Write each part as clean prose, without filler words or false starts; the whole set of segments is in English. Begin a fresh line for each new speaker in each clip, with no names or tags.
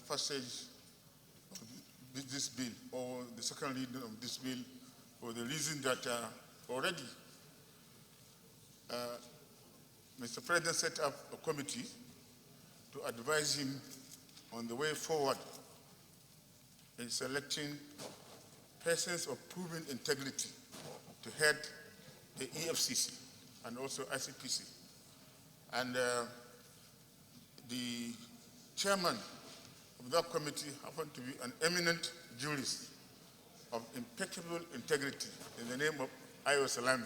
passage of this bill, or the second reading of this bill, for the reason that already Mr. President set up a committee to advise him on the way forward in selecting persons of proven integrity to head the EFCC and also ICPC. And the chairman of that committee happened to be an eminent jurist of impeccable integrity in the name of Ayo Salami.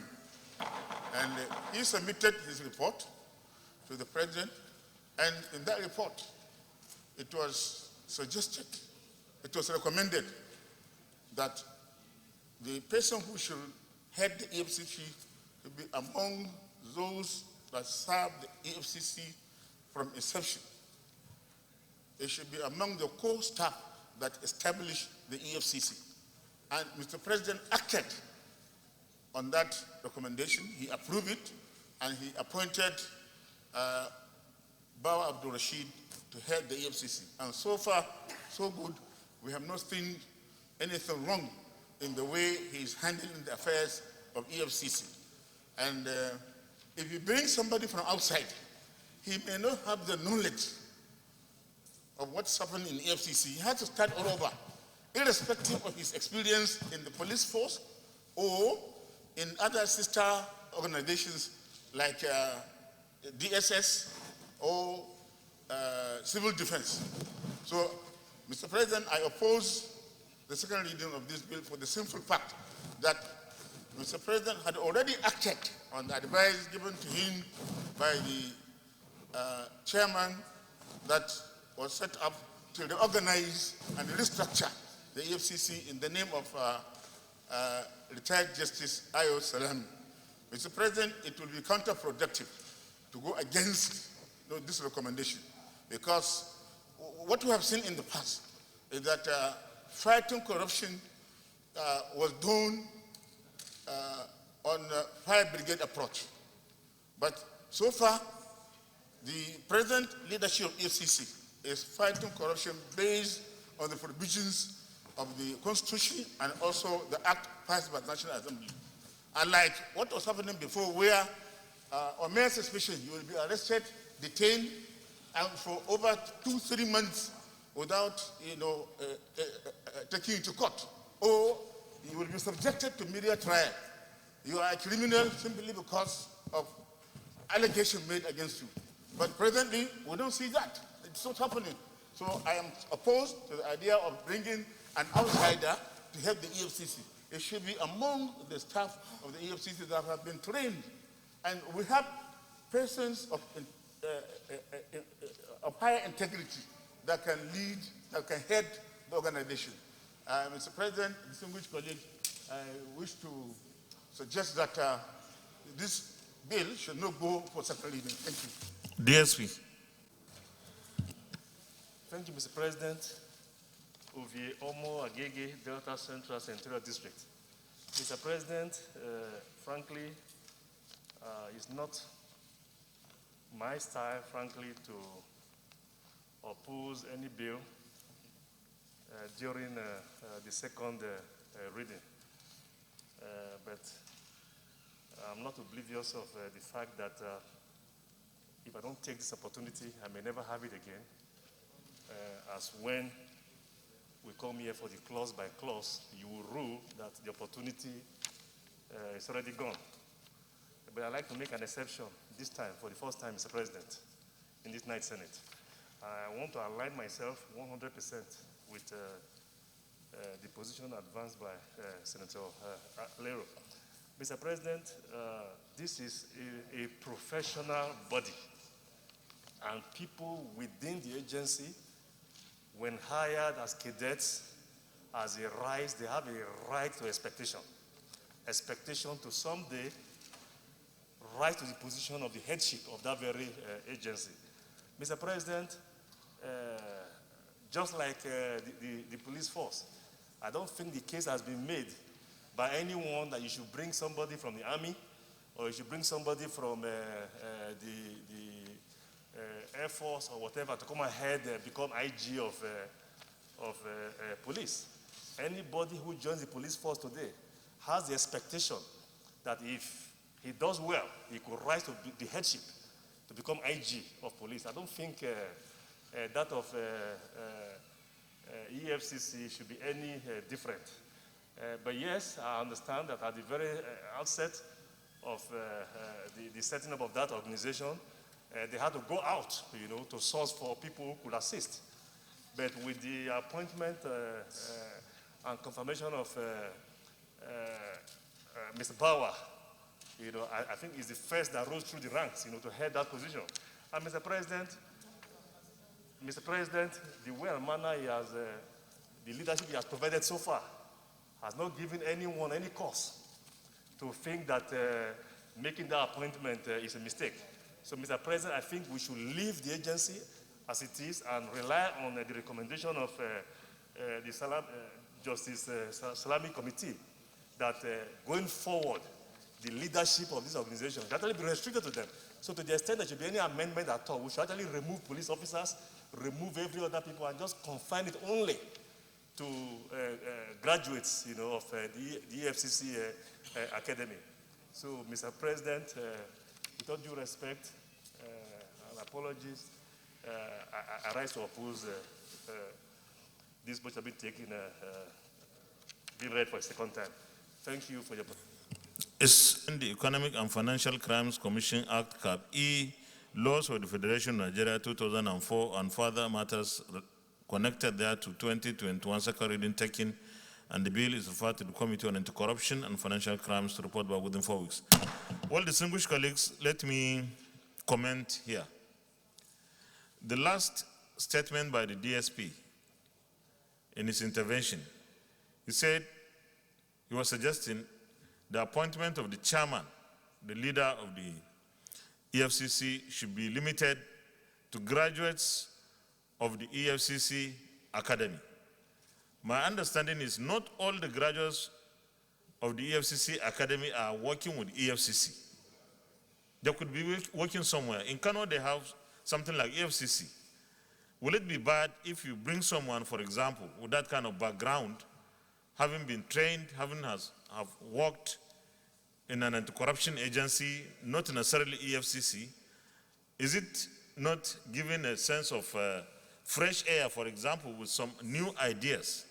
And he submitted his report to the president, and in that report, it was suggested, it was recommended that the person who should head the EFCC should be among those that served the EFCC from inception. It should be among the core staff that established the EFCC. And Mr. President acted on that recommendation. He approved it, and he appointed Bawa Abdul Rashid to head the EFCC. And so far, so good. We have not seen anything wrong in the way he's handling the affairs of EFCC. And if you bring somebody from outside, he may not have the knowledge of what's happening in EFCC. He has to start all over, irrespective of his experience in the police force or in other sister organizations like DSS or civil defense. So, Mr. President, I oppose the second reading of this bill for the simple fact that Mr. President had already acted on the advice given to him by the chairman that was set up to reorganize and restructure the EFCC in the name of retired Justice Ayo Salami. Mr. President, it will be counterproductive to go against this recommendation, because what we have seen in the past is that fighting corruption was done on a fire brigade approach. But so far, the present leadership of EFCC is fighting corruption based on the provisions of the Constitution and also the Act passed by the National Assembly. Unlike what was happening before, where on mere suspicion you will be arrested, detained, and for over 2-3 months without taking you to court, or you will be subjected to media trial. You are a criminal simply because of allegation made against you. But presently, we don't see that. It's not happening. So I am opposed to the idea of bringing an outsider to head the EFCC. It should be among the staff of the EFCC that have been trained. And we have persons of higher integrity that can lead, that can head the organization. Mr. President, distinguished colleagues, I wish to suggest that this bill should not go for second reading. Thank you.
DSP.
Thank you, Mr. President. Ovie Omo Agege, Delta Central Senatorial District. Mr. President, frankly, it's not my style, frankly, to oppose any bill during the second reading. But I'm not oblivious of the fact that if I don't take this opportunity, I may never have it again. As when we come here for the clause by clause, you will rule that the opportunity is already gone. But I'd like to make an exception this time, for the first time, Mr. President, in this night Senate. I want to align myself 100% with the position advanced by Senator Lero. Mr. President, this is a professional body, and people within the agency, when hired as cadets, as a rise, they have a right to expectation. Expectation to someday rise to the position of the headship of that very agency. Mr. President, just like the police force, I don't think the case has been made by anyone that you should bring somebody from the army or you should bring somebody from the Air Force or whatever to come ahead and become IG of police. Anybody who joins the police force today has the expectation that if he does well, he could rise to the headship to become IG of police. I don't think that of EFCC should be any different. But yes, I understand that at the very outset of the setting up of that organization, they had to go out, to source for people who could assist. But with the appointment and confirmation of Mr. Bauer, I think he's the first that rose through the ranks, to head that position. And Mr. President, the way and manner he has, the leadership he has provided so far, has not given anyone any cause to think that making that appointment is a mistake. So, Mr. President, I think we should leave the agency as it is and rely on the recommendation of the Justice Salami Committee that going forward, the leadership of this organization should actually be restricted to them. So to the extent there should be any amendment at all, we should actually remove police officers, remove every other people, and just confine it only to graduates, of the EFCC Academy. So, Mr. President, with all due respect and apologies, I rise to oppose this which has been taken, being read for a second time. Thank you for your.
It's in the Economic and Financial Crimes Commission Act, Cap E, laws of the Federation of Nigeria 2004 and further matters connected there to 2021 second reading taken, and the bill is referred to the Committee on Anti-Corruption and Financial Crimes to report back within 4 weeks. Well, distinguished colleagues, let me comment here. The last statement by the DSP in his intervention, he said he was suggesting the appointment of the chairman, the leader of the EFCC, should be limited to graduates of the EFCC Academy. My understanding is not all the graduates of the EFCC Academy are working with EFCC. They could be working somewhere. In Kano, they have something like EFCC. Will it be bad if you bring someone, for example, with that kind of background, having been trained, have worked in an anti-corruption agency, not necessarily EFCC? Is it not giving a sense of fresh air, for example, with some new ideas?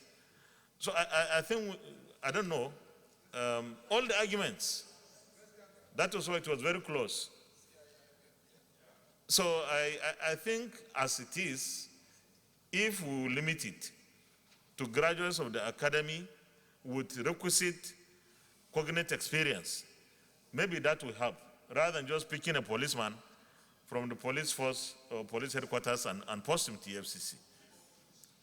So I think, I don't know, all the arguments, that was why it was very close. So I think as it is, if we limit it to graduates of the academy with requisite cognate experience, maybe that will help, rather than just picking a policeman from the police force or police headquarters and post him to EFCC.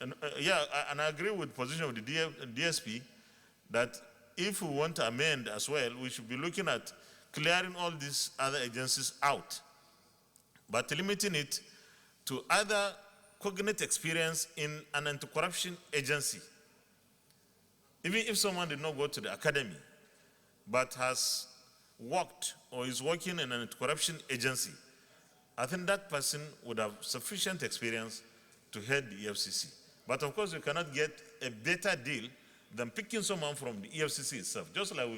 And and I agree with the position of the DSP that if we want to amend as well, we should be looking at clearing all these other agencies out, but limiting it to either cognate experience in an anti-corruption agency. Even if someone did not go to the academy, but has worked or is working in an anti-corruption agency, I think that person would have sufficient experience to head the EFCC. But of course, you cannot get a better deal than picking someone from the EFCC itself. Just like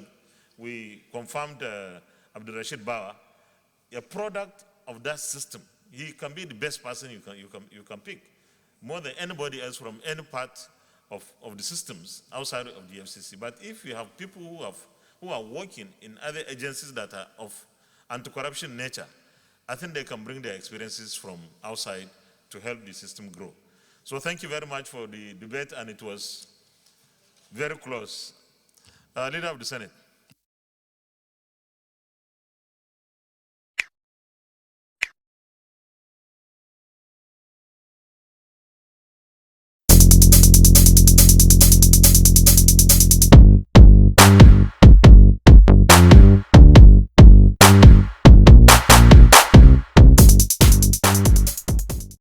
we confirmed Abdul Rashid Bauer, a product of that system. He can be the best person you can pick, more than anybody else from any part of the systems outside of the EFCC. But if you have people who are working in other agencies that are of anti-corruption nature, I think they can bring their experiences from outside to help the system grow. So thank you very much for the debate, and it was very close. Leader of the Senate.